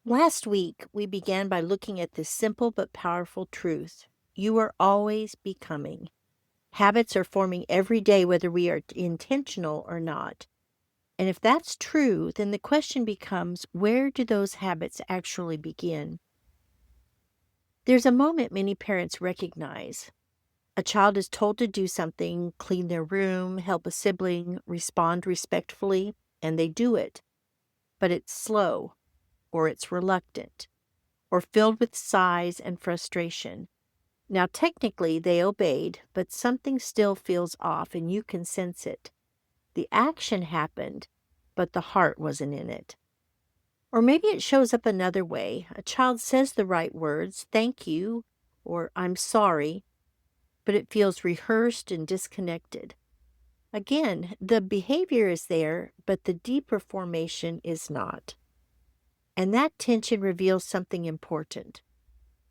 Last week, we began by looking at this simple but powerful truth. You are always becoming. Habits are forming every day, whether we are intentional or not. And if that's true, then the question becomes, where do those habits actually begin? There's a moment many parents recognize. A child is told to do something, clean their room, help a sibling, respond respectfully, and they do it. But it's slow, or it's reluctant, or filled with sighs and frustration. Now, technically, they obeyed, but something still feels off, and you can sense it. The action happened, but the heart wasn't in it. Or maybe it shows up another way. A child says the right words, thank you, or I'm sorry, but it feels rehearsed and disconnected. Again, the behavior is there, but the deeper formation is not. And that tension reveals something important.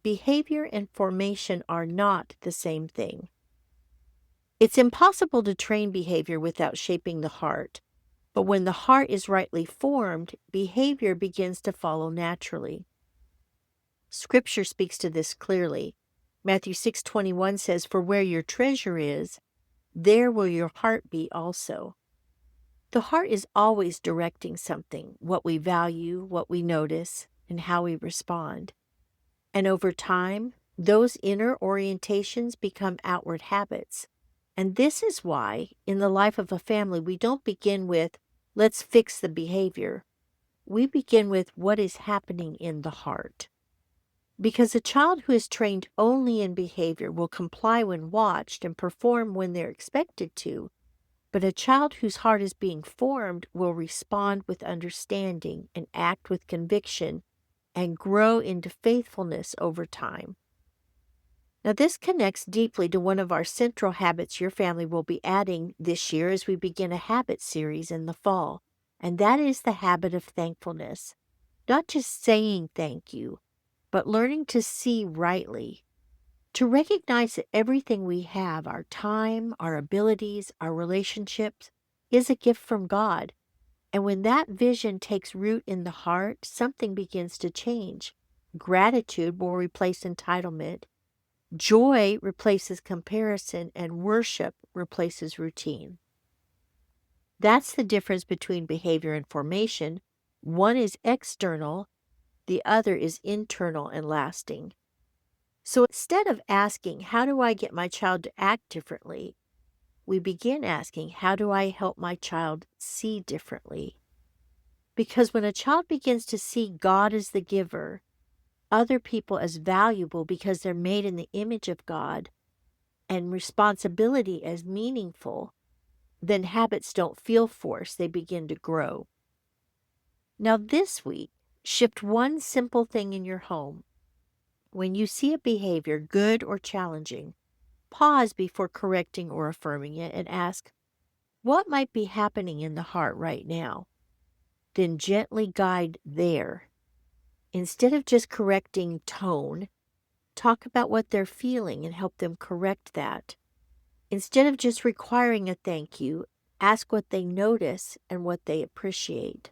Behavior and formation are not the same thing. It's impossible to train behavior without shaping the heart, but when the heart is rightly formed, behavior begins to follow naturally. Scripture speaks to this clearly. Matthew 6:21 says, "For where your treasure is, there will your heart be also." The heart is always directing something, what we value, what we notice, and how we respond. And over time, those inner orientations become outward habits. And this is why, in the life of a family, we don't begin with, let's fix the behavior. We begin with what is happening in the heart. Because a child who is trained only in behavior will comply when watched and perform when they're expected to. But a child whose heart is being formed will respond with understanding and act with conviction and grow into faithfulness over time. Now, this connects deeply to one of our central habits your family will be adding this year as we begin a habit series in the fall, and that is the habit of thankfulness. Not just saying thank you, but learning to see rightly, to recognize that everything we have, our time, our abilities, our relationships, is a gift from God. And when that vision takes root in the heart, something begins to change. Gratitude will replace entitlement. Joy replaces comparison, and worship replaces routine. That's the difference between behavior and formation. One is external, the other is internal and lasting. So instead of asking, how do I get my child to act differently? We begin asking, how do I help my child see differently? Because when a child begins to see God as the giver, other people as valuable because they're made in the image of God, and responsibility as meaningful, then habits don't feel forced, they begin to grow. Now, this week, shift one simple thing in your home. When you see a behavior, good or challenging, pause before correcting or affirming it and ask, what might be happening in the heart right now? Then gently guide there. Instead of just correcting tone, talk about what they're feeling and help them correct that. Instead of just requiring a thank you, ask what they notice and what they appreciate.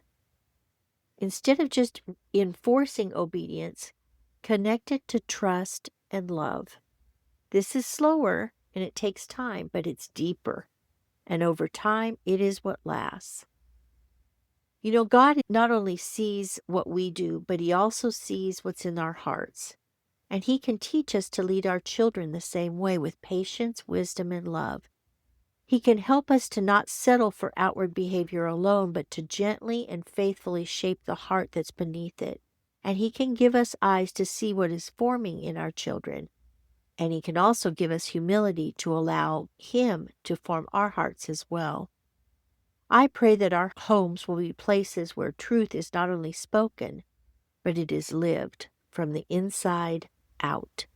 Instead of just enforcing obedience, connect it to trust and love. This is slower and it takes time, but it's deeper. And over time, it is what lasts. You know, God not only sees what we do, but He also sees what's in our hearts. And He can teach us to lead our children the same way with patience, wisdom, and love. He can help us to not settle for outward behavior alone, but to gently and faithfully shape the heart that's beneath it. And He can give us eyes to see what is forming in our children. And He can also give us humility to allow Him to form our hearts as well. I pray that our homes will be places where truth is not only spoken, but it is lived from the inside out.